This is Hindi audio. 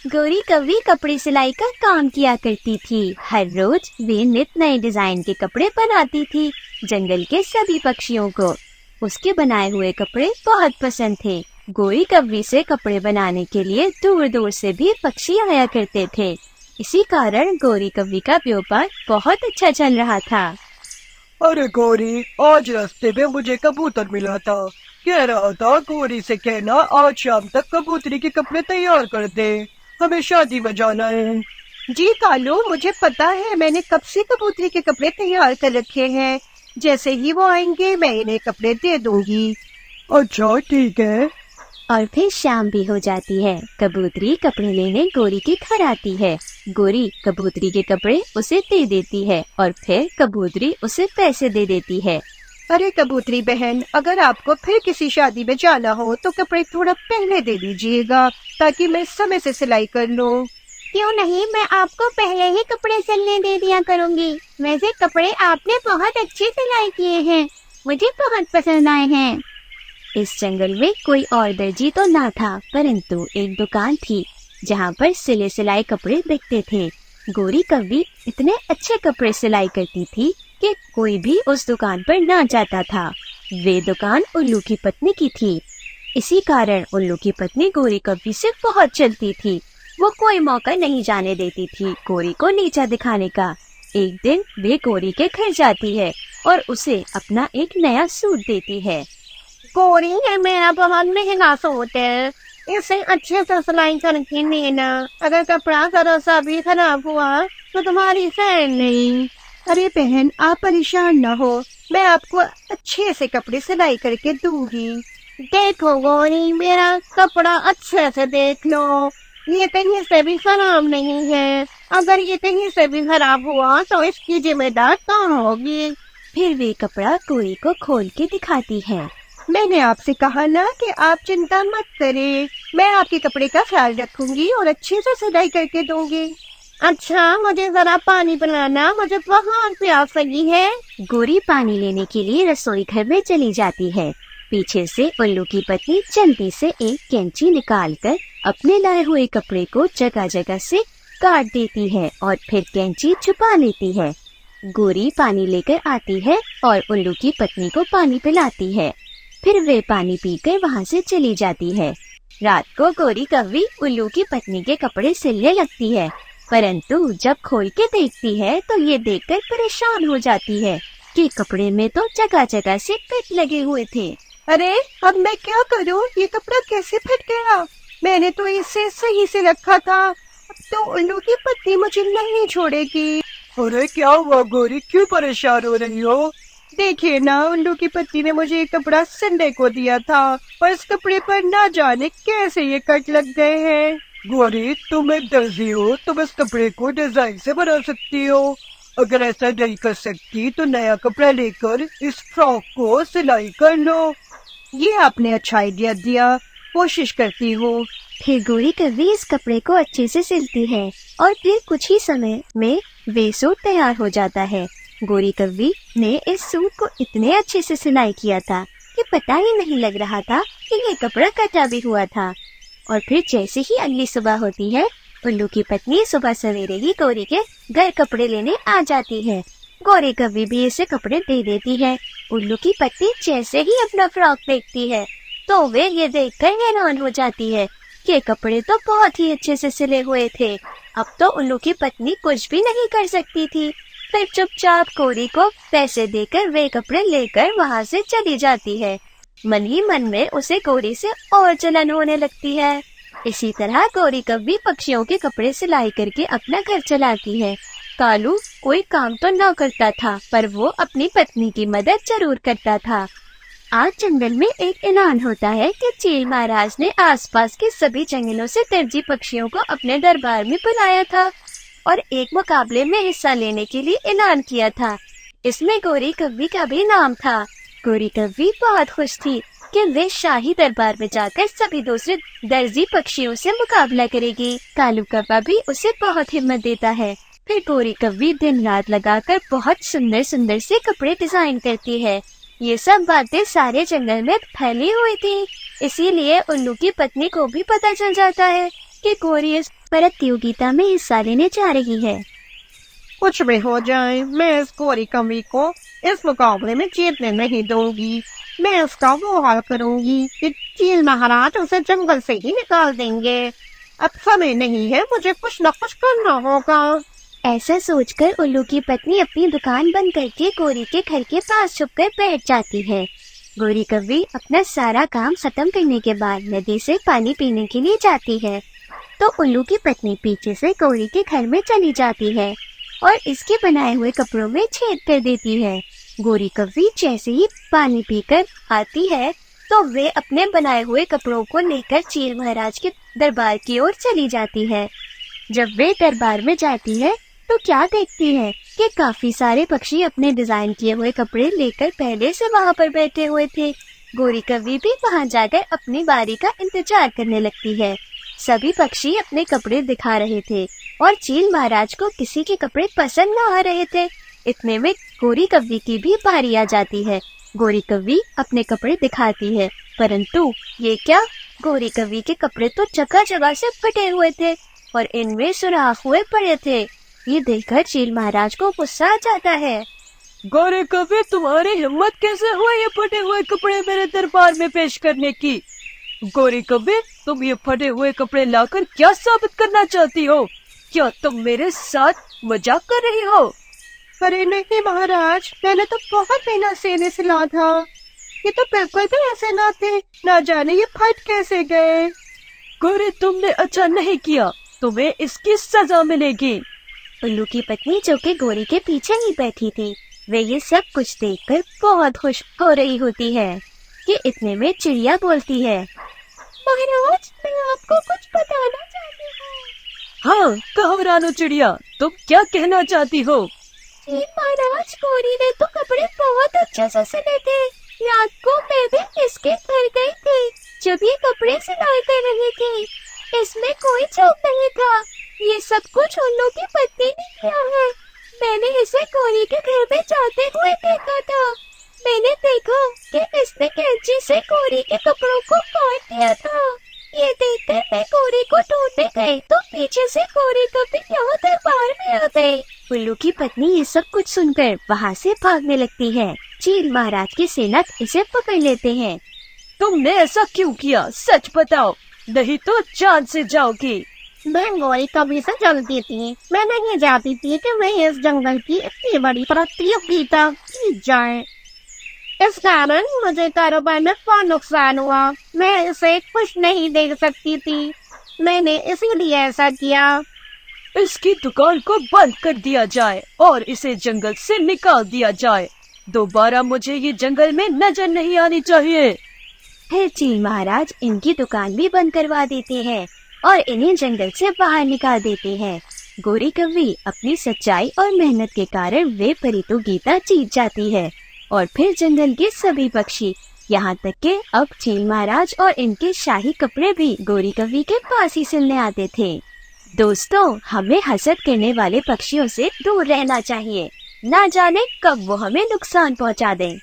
गोरी कौवी कपड़े सिलाई का काम किया करती थी। हर रोज वे नित नए डिजाइन के कपड़े बनाती थी। जंगल के सभी पक्षियों को उसके बनाए हुए कपड़े बहुत पसंद थे। गोरी कौवी से कपड़े बनाने के लिए दूर दूर से भी पक्षी आया करते थे। इसी कारण गोरी कौवी का व्यापार बहुत अच्छा चल रहा था। अरे गौरी, आज रास्ते में मुझे कबूतर मिला था। कह रहा था गौरी से कहना आज शाम तक कबूतरी के कपड़े तैयार कर दे, हमें शादी में जाना है। जी कालू, मुझे पता है, मैंने कब से कबूतरी के कपड़े तैयार कर रखे हैं। जैसे ही वो आएंगे मैं इन्हें कपड़े दे दूंगी। अच्छा ठीक है। और फिर शाम भी हो जाती है। कबूतरी कपड़े लेने गोरी के घर आती है। गोरी कबूतरी के कपड़े उसे दे देती है और फिर कबूतरी उसे पैसे दे देती है। अरे कबूतरी बहन, अगर आपको फिर किसी शादी में जाना हो तो कपड़े थोड़ा पहले दे दीजिएगा ताकि मैं समय से सिलाई कर लूं। क्यों नहीं, मैं आपको पहले ही कपड़े सिलने दे दिया करूंगी। वैसे कपड़े आपने बहुत अच्छी सिलाई किए हैं, मुझे बहुत पसंद आए हैं। इस जंगल में कोई और दर्जी तो ना था, परंतु एक दुकान थी जहाँ पर सिले सिलाई कपड़े बिकते थे। गोरी कौवी इतने अच्छे कपड़े सिलाई करती थी कि कोई भी उस दुकान पर ना जाता था। वे दुकान उल्लू की पत्नी की थी। इसी कारण उल्लू की पत्नी गोरी कौवी से बहुत चलती थी। वो कोई मौका नहीं जाने देती थी गोरी को नीचा दिखाने का। एक दिन वे गोरी के घर जाती है और उसे अपना एक नया सूट देती है। गोरी, ये मेरा बहुत महंगा सूट है, इसे अच्छे से सिलाई करके लेना। अगर कपड़ा जरा सा भी खराब हुआ तो तुम्हारी खैर नहीं। अरे बहन, आप परेशान न हो, मैं आपको अच्छे से कपड़े सिलाई करके दूंगी। देखो गोरी, मेरा कपड़ा अच्छे से देख लो, ये कहीं से भी खराब नहीं है। अगर ये कहीं से भी खराब हुआ तो इसकी जिम्मेदार कौन होगी? फिर वे कपड़ा गोरी को खोल के दिखाती है। मैंने आपसे कहा ना कि आप चिंता मत करें, मैं आपके कपड़े का ख्याल रखूंगी और अच्छे से सिलाई करके दूंगी। अच्छा, मुझे जरा पानी पिलाना, मुझे बहुत प्यास लगी है। गोरी पानी लेने के लिए रसोई घर में चली जाती है। पीछे से उल्लू की पत्नी जल्दी से एक कैंची निकालकर अपने लाए हुए कपड़े को जगह जगह से काट देती है और फिर कैंची छुपा लेती है। गोरी पानी लेकर आती है और उल्लू की पत्नी को पानी पिलाती है। फिर वे पानी पीकर वहाँ से चली जाती है। रात को गोरी कौवी उल्लू की पत्नी के कपड़े सिलने लगती है, परंतु जब खोल के देखती है तो ये देखकर परेशान हो जाती है कि कपड़े में तो जगह जगह से कट लगे हुए थे। अरे अब मैं क्या करूं, ये कपड़ा कैसे फट गया? मैंने तो इसे सही से रखा था। अब तो उल्लू की पत्नी मुझे नहीं छोड़ेगी। अरे क्या हुआ गौरी, क्यों परेशान हो रही हो? देखिए ना, उल्लू की पत्नी ने मुझे ये कपड़ा सिलने को दिया था और इस कपड़े पर ना जाने कैसे ये कट लग गए हैं। गौरी, तुम एक दर्जी हो, तुम इस कपड़े को डिजाइन से बना सकती हो। अगर ऐसा नहीं कर सकती तो नया कपड़ा लेकर इस फ्रॉक को सिलाई कर लो। ये आपने अच्छा आइडिया दिया, कोशिश करती हूँ। फिर गोरी कौवी इस कपड़े को अच्छे से सिलती है और फिर कुछ ही समय में वे सूट तैयार हो जाता है। गोरी कौवी ने इस सूट को इतने अच्छे से सिलाई किया था कि पता ही नहीं लग रहा था कि ये कपड़ा कटा भी हुआ था। और फिर जैसे ही अगली सुबह होती है, उल्लू की पत्नी सुबह सवेरे ही गोरी के घर कपड़े लेने आ जाती है। गोरी कौवी भी इसे कपड़े दे देती है। उल्लू की पत्नी जैसे ही अपना फ्रॉक देखती है तो वे ये देखकर हैरान हो जाती है कि कपड़े तो बहुत ही अच्छे से सिले हुए थे। अब तो उल्लू की पत्नी कुछ भी नहीं कर सकती थी। फिर चुपचाप गोरी को पैसे देकर वे कपड़े लेकर वहाँ से चली जाती है। मन ही मन में उसे गोरी से और जलन होने लगती है। इसी तरह गोरी कौवी पक्षियों के कपड़े सिलाई करके अपना घर चलाती है। कालू कोई काम तो न करता था, पर वो अपनी पत्नी की मदद जरूर करता था। आज जंगल में एक ऐलान होता है कि चील महाराज ने आसपास के सभी जंगलों से दर्जी पक्षियों को अपने दरबार में बुलाया था और एक मुकाबले में हिस्सा लेने के लिए ऐलान किया था। इसमें गोरी कौवी का भी नाम था। गोरी कौवी बहुत खुश थी कि वे शाही दरबार में जाकर सभी दूसरे दर्जी पक्षियों से मुकाबला करेगी। कालू कौवा भी उसे बहुत हिम्मत देता है। फिर गोरी कौवी दिन रात लगाकर बहुत सुंदर सुंदर से कपड़े डिजाइन करती है। ये सब बातें सारे जंगल में फैली हुई थी, इसीलिए उल्लू की पत्नी को भी पता चल जाता है कि गोरी इस प्रतियोगिता में हिस्सा लेने जा रही है। कुछ भी हो जाए, मैं इस गोरी कवि को इस मुकाबले में जीतने नहीं दूंगी। मैं इसका वो हाल करूंगी कि चील महाराज उसे जंगल से ही निकाल देंगे। अब समय नहीं है, मुझे कुछ न कुछ करना होगा। ऐसा सोचकर उल्लू की पत्नी अपनी दुकान बंद करके गोरी के घर के पास छुपकर बैठ जाती है। गोरी कव्वी अपना सारा काम खत्म करने के बाद नदी से पानी पीने के लिए जाती है, तो उल्लू की पत्नी पीछे से गोरी के घर में चली जाती है और इसके बनाए हुए कपड़ों में छेद कर देती है। गोरी कव्वी जैसे ही पानी पीकर आती है तो वे अपने बनाए हुए कपड़ों को लेकर चील महाराज के दरबार की ओर चली जाती है। जब वे दरबार में जाती है तो क्या देखती है कि काफी सारे पक्षी अपने डिजाइन किए हुए कपड़े लेकर पहले से वहाँ पर बैठे हुए थे। गोरी कव्वी भी वहाँ जाकर अपनी बारी का इंतजार करने लगती है। सभी पक्षी अपने कपड़े दिखा रहे थे और चील महाराज को किसी के कपड़े पसंद न आ रहे थे। इतने में गोरी कव्वी की भी बारी आ जाती है। गोरी कव्वी अपने कपड़े दिखाती है, परंतु ये क्या, गोरी कव्वी के कपड़े तो जगह जगह से फटे हुए थे और इनमें सुराख हुए पड़े थे। ये देखकर चील महाराज को गुस्सा आ जाता है। गोरी कव्वी, तुम्हारी हिम्मत कैसे हुई ये फटे हुए कपड़े मेरे दरबार में पेश करने की? गोरी कव्वी, तुम ये फटे हुए कपड़े लाकर क्या साबित करना चाहती हो? क्या तुम मेरे साथ मजाक कर रही हो? अरे नहीं महाराज, मैंने तो बहुत मेहनत से इन्हें सिला था। ये तो बिल्कुल भी ऐसे ना थे, ना जाने ये फट कैसे गए। गोरी, तुमने अच्छा नहीं किया, तुम्हें इसकी सजा मिलेगी। उल्लू की पत्नी जो कि गोरी के पीछे ही बैठी थी, वे ये सब कुछ देखकर बहुत खुश हो रही होती है कि इतने में चिड़िया बोलती है, महाराज, मैं आपको कुछ बताना चाहती हूँ। हाँ, कहो रानो चिड़िया, तुम क्या कहना चाहती हो? महाराज, गोरी ने तो कपड़े बहुत अच्छे से सिले थे। रात को मैं भी इसके घर गई थी जब ये कपड़े सिलाई कर रही थी। इसमें कोई चूक नहीं था। ये सब कुछ उल्लू की पत्नी ने किया है। मैंने इसे गोरी के घर में जाते हुए देखा था। मैंने देखा कि इसने कैंची से गोरी के कपड़ों को काट दिया था। ये देखकर मैं गोरी को ढूंढने गई तो पीछे से गोरी कभी यहाँ दरबार में आ गई। उल्लू की पत्नी ये सब कुछ सुनकर वहाँ से भागने लगती है। चील महाराज के सेवक इसे पकड़ लेते हैं। तुमने ऐसा क्यों किया? सच बताओ, नहीं तो जान से जाओगी। मैं गोरी कवि से जलती थी। मैं नहीं चाहती थी कि मैं इस जंगल की इतनी बड़ी प्रतियोगिता जीत जाए। इस कारण मुझे कारोबार में बहुत नुकसान हुआ। मैं इसे खुश नहीं देख सकती थी, मैंने इसीलिए ऐसा किया। इसकी दुकान को बंद कर दिया जाए और इसे जंगल से निकाल दिया जाए। दोबारा मुझे ये जंगल में नजर नहीं आनी चाहिए। फिर चील महाराज इनकी दुकान भी बंद करवा देते हैं और इन्हें जंगल से बाहर निकाल देते हैं। गोरी कव्वी अपनी सच्चाई और मेहनत के कारण वे प्रतियोगिता जीत जाती है और फिर जंगल के सभी पक्षी, यहाँ तक के अब चील महाराज और इनके शाही कपड़े भी गोरी कव्वी के पास ही सिलने आते थे। दोस्तों, हमें हसद करने वाले पक्षियों से दूर रहना चाहिए, ना जाने कब वो हमें नुकसान पहुँचा दें।